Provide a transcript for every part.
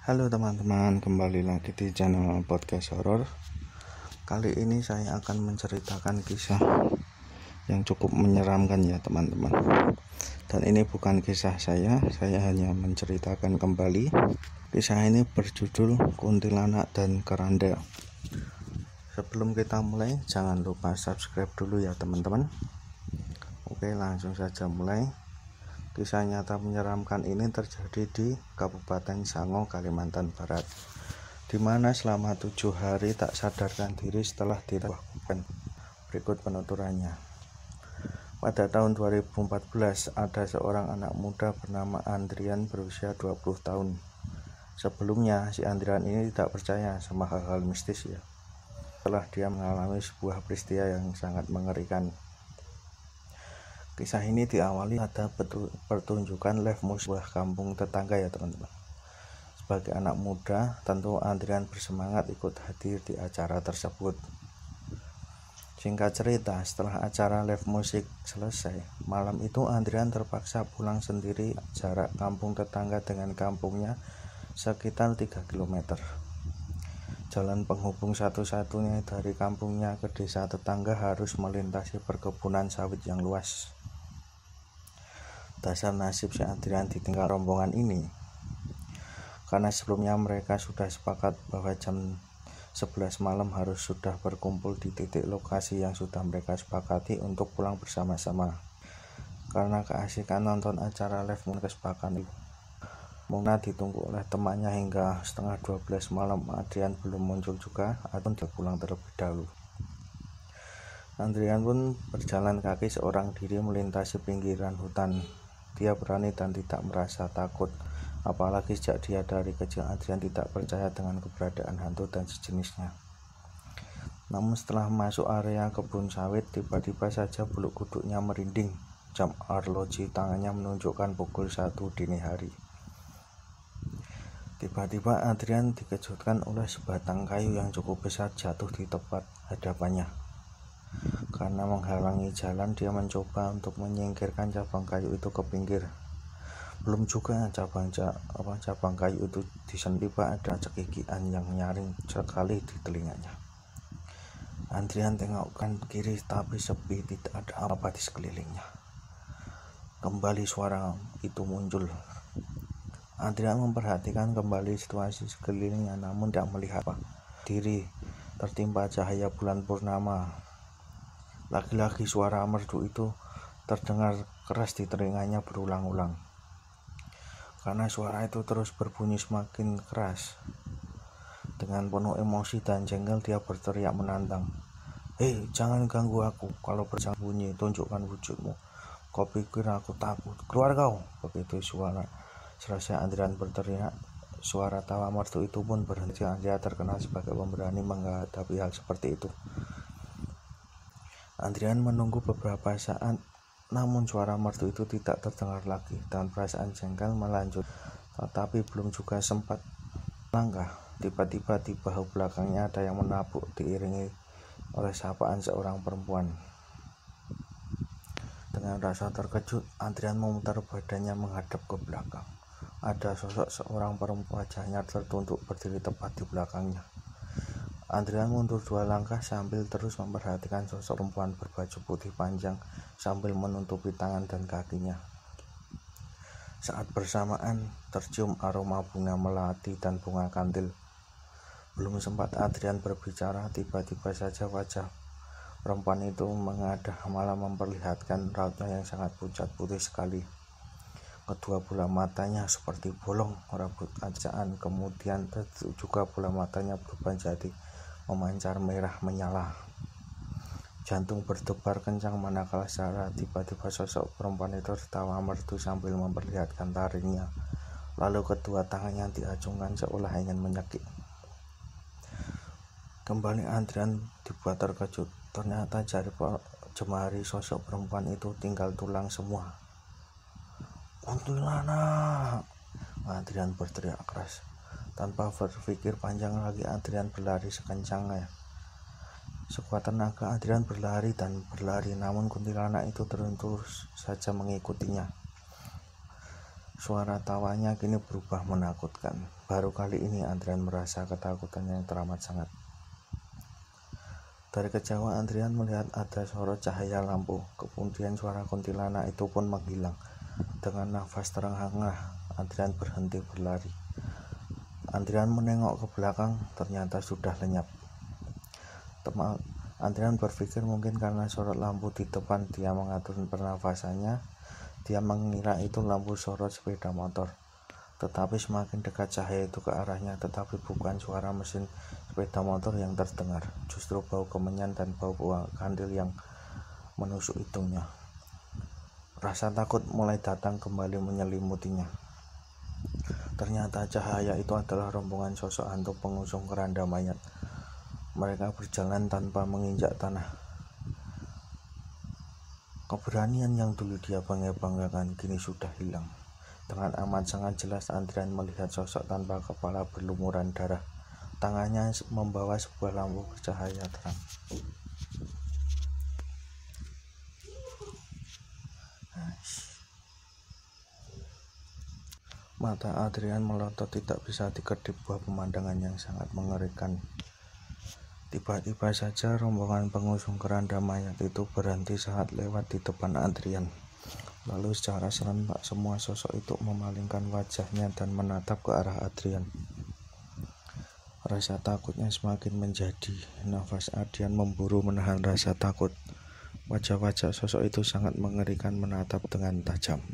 Halo teman-teman, kembali lagi di channel podcast horor. Kali ini saya akan menceritakan kisah yang cukup menyeramkan ya teman-teman. Dan ini bukan kisah saya hanya menceritakan kembali. Kisah ini berjudul Kuntilanak dan Keranda. Sebelum kita mulai, jangan lupa subscribe dulu ya teman-teman. Oke, langsung saja mulai. Kisah nyata menyeramkan ini terjadi di Kabupaten Sango, Kalimantan Barat, di mana selama 7 hari tak sadarkan diri setelah dilakukan. Berikut penuturannya. Pada tahun 2014, ada seorang anak muda bernama Andrian berusia 20 tahun. Sebelumnya, si Andrian ini tidak percaya sama hal-hal mistis ya. Setelah dia mengalami sebuah peristiwa yang sangat mengerikan. Kisah ini diawali ada pertunjukan live musik sebuah kampung tetangga ya teman-teman. Sebagai anak muda, tentu Andrian bersemangat ikut hadir di acara tersebut. Singkat cerita, setelah acara live musik selesai, malam itu Andrian terpaksa pulang sendiri. Jarak kampung tetangga dengan kampungnya sekitar 3 km. Jalan penghubung satu-satunya dari kampungnya ke desa tetangga harus melintasi perkebunan sawit yang luas. Dasar nasib si Andrian ditinggal rombongan ini, karena sebelumnya mereka sudah sepakat bahwa jam 11 malam harus sudah berkumpul di titik lokasi yang sudah mereka sepakati untuk pulang bersama-sama. Karena keasikan nonton acara live kesepakatan itu, Muna ditunggu oleh temannya hingga setengah 12 malam. Andrian belum muncul juga atau dia pulang terlebih dahulu. Andrian pun berjalan kaki seorang diri melintasi pinggiran hutan. Dia berani dan tidak merasa takut, apalagi sejak dia dari kecil Andrian tidak percaya dengan keberadaan hantu dan sejenisnya. Namun setelah masuk area kebun sawit, tiba-tiba saja bulu kuduknya merinding. Jam arloji tangannya menunjukkan pukul 1 dini hari. Tiba-tiba Andrian dikejutkan oleh sebatang kayu yang cukup besar jatuh di tepat hadapannya. Karena menghalangi jalan, dia mencoba untuk menyingkirkan cabang kayu itu ke pinggir. Belum juga cabang kayu itu disentuh, ada cekikikan yang nyaring sekali di telinganya. Andrian tengokkan kiri tapi sepi, tidak ada apa-apa di sekelilingnya. Kembali suara itu muncul. Andrian memperhatikan kembali situasi sekelilingnya, namun tidak melihat apa. Diri tertimpa cahaya bulan purnama. Lagi-lagi suara merdu itu terdengar keras di telinganya berulang-ulang. Karena suara itu terus berbunyi semakin keras. Dengan penuh emosi dan jengkel dia berteriak menantang. "Hei, jangan ganggu aku. Kalau bersembunyi, tunjukkan wujudmu. Kau pikir aku takut? Keluar kau!" Begitu suara selesai Andrian berteriak, suara tawa merdu itu pun berhenti. Dia terkenal sebagai pemberani menghadapi hal seperti itu. Andrian menunggu beberapa saat, namun suara merdu itu tidak terdengar lagi dan perasaan jengkel melanjut. Tetapi belum juga sempat langkah, tiba-tiba di bahu belakangnya ada yang menabuk diiringi oleh sapaan seorang perempuan. Dengan rasa terkejut, Andrian memutar badannya menghadap ke belakang. Ada sosok seorang perempuan, wajahnya tertunduk berdiri tepat di belakangnya. Andrian mundur 2 langkah sambil terus memperhatikan sosok perempuan berbaju putih panjang sambil menutupi tangan dan kakinya. Saat bersamaan tercium aroma bunga melati dan bunga kantil. Belum sempat Andrian berbicara, tiba-tiba saja wajah perempuan itu mengadah, malah memperlihatkan rautnya yang sangat pucat putih sekali. Kedua bola matanya seperti bolong, rambut acaan, kemudian juga bola matanya berubah jadi memancar merah menyala. Jantung berdebar kencang manakala secara tiba-tiba sosok perempuan itu tertawa merdu sambil memperlihatkan taringnya. Lalu kedua tangannya diacungkan seolah ingin menyekik. Kembali Andrian dibuat terkejut. Ternyata jemari sosok perempuan itu tinggal tulang semua. "Kuntilanak!" Andrian berteriak keras. Tanpa berpikir panjang lagi, Andrian berlari sekencangnya. Sekuat tenaga Andrian berlari, namun kuntilanak itu terus saja mengikutinya. Suara tawanya kini berubah menakutkan. Baru kali ini Adrian merasa ketakutan yang teramat sangat. Dari kejauhan Adrian melihat ada sorot cahaya lampu. Kemudian suara kuntilanak itu pun menghilang. Dengan nafas terengah-engah, Adrian berhenti berlari. Adrian menengok ke belakang, ternyata sudah lenyap. Adrian berpikir mungkin karena sorot lampu di depan dia mengatur pernafasannya. Dia mengira itu lampu sorot sepeda motor. Tetapi semakin dekat cahaya itu ke arahnya, tetapi bukan suara mesin sepeda motor yang terdengar, justru bau kemenyan dan bau kandil yang menusuk hidungnya. Rasa takut mulai datang kembali menyelimutinya. Ternyata cahaya itu adalah rombongan sosok hantu pengusung keranda mayat. Mereka berjalan tanpa menginjak tanah. Keberanian yang dulu dia bangga-banggakan kini sudah hilang. Dengan amat sangat jelas Adrian melihat sosok tanpa kepala berlumuran darah. Tangannya membawa sebuah lampu bercahaya terang. Mata Adrian melotot tidak bisa dikedip buah pemandangan yang sangat mengerikan. Tiba-tiba saja rombongan pengusung keranda mayat itu berhenti saat lewat di depan Adrian. Lalu secara serentak semua sosok itu memalingkan wajahnya dan menatap ke arah Adrian. Rasa takutnya semakin menjadi. Nafas Adrian memburu menahan rasa takut. Wajah-wajah sosok itu sangat mengerikan menatap dengan tajam.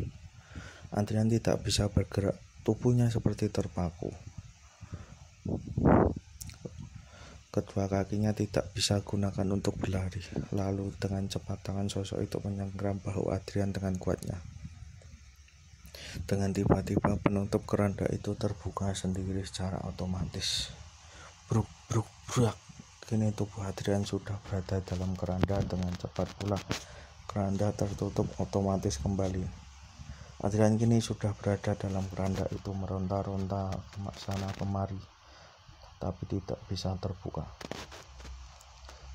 Adrian tidak bisa bergerak, tubuhnya seperti terpaku. Kedua kakinya tidak bisa gunakan untuk berlari. Lalu dengan cepat tangan sosok itu menyengkram bahu Adrian dengan kuatnya. Dengan tiba-tiba penutup keranda itu terbuka sendiri secara otomatis. Bruk bruk brak. Kini tubuh Adrian sudah berada dalam keranda. Dengan cepat pula keranda tertutup otomatis kembali. Adrian kini sudah berada dalam keranda itu, meronta-ronta sana kemari, tapi tidak bisa terbuka.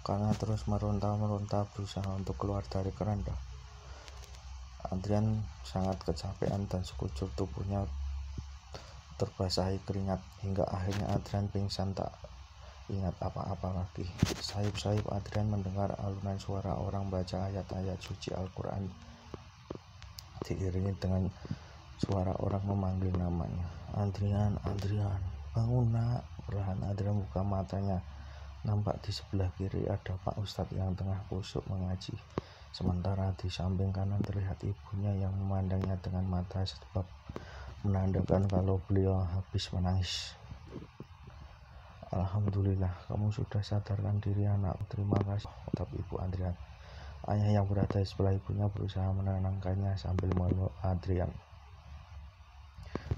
Karena terus meronta-meronta berusaha untuk keluar dari keranda, Adrian sangat kecapean dan sekujur tubuhnya terbasahi keringat. Hingga akhirnya Adrian pingsan, tak ingat apa-apa lagi. Sayup-sayup Adrian mendengar alunan suara orang baca ayat-ayat suci Al-Quran, diiringi dengan suara orang memanggil namanya. Adrian, Adrian, bangun nak. Perlahan Adrian buka matanya. Nampak di sebelah kiri ada Pak Ustadz yang tengah kusuk mengaji. Sementara di samping kanan terlihat ibunya yang memandangnya dengan mata sebab menandakan kalau beliau habis menangis. Alhamdulillah, kamu sudah sadarkan diri anak. Terima kasih, ucap ibu Adrian. Ayah yang berada di sebelah ibunya berusaha menenangkannya sambil meluk Adrian.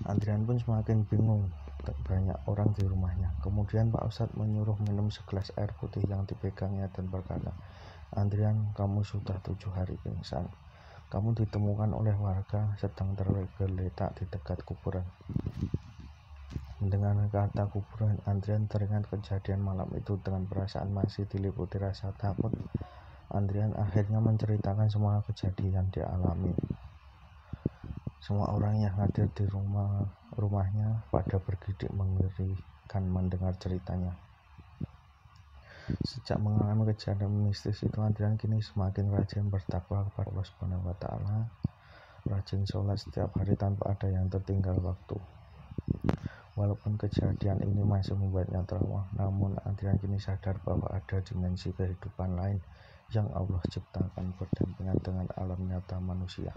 Adrian pun semakin bingung. Banyak orang di rumahnya. Kemudian Pak Ustadz menyuruh minum segelas air putih yang dipegangnya dan berkata, Adrian, kamu sudah 7 hari pingsan. Kamu ditemukan oleh warga sedang tergeletak di dekat kuburan. Mendengar kata kuburan, Adrian teringat kejadian malam itu. Dengan perasaan masih diliputi rasa takut, Adrian akhirnya menceritakan semua kejadian dia alami. Semua orang yang hadir di rumahnya pada bergidik mengerikan mendengar ceritanya. Sejak mengalami kejadian mistis itu, Adrian kini semakin rajin bertakwa kepada Allah Subhanahu wa Ta'ala, rajin sholat setiap hari tanpa ada yang tertinggal waktu. Walaupun kejadian ini masih membuatnya trauma, namun Adrian kini sadar bahwa ada dimensi kehidupan lain yang Allah ciptakan berdampingan dengan alam nyata manusia.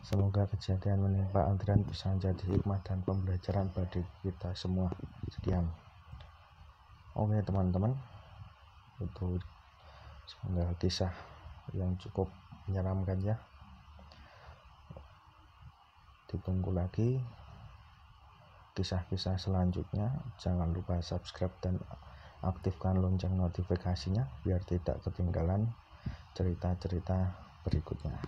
Semoga kejadian menimpa Adrian bisa menjadi hikmah dan pembelajaran bagi kita semua. Sekian. Oke teman-teman, itu semoga kisah yang cukup menyeramkan ya. Ditunggu lagi kisah-kisah selanjutnya. Jangan lupa subscribe dan aktifkan lonceng notifikasinya biar tidak ketinggalan cerita-cerita berikutnya.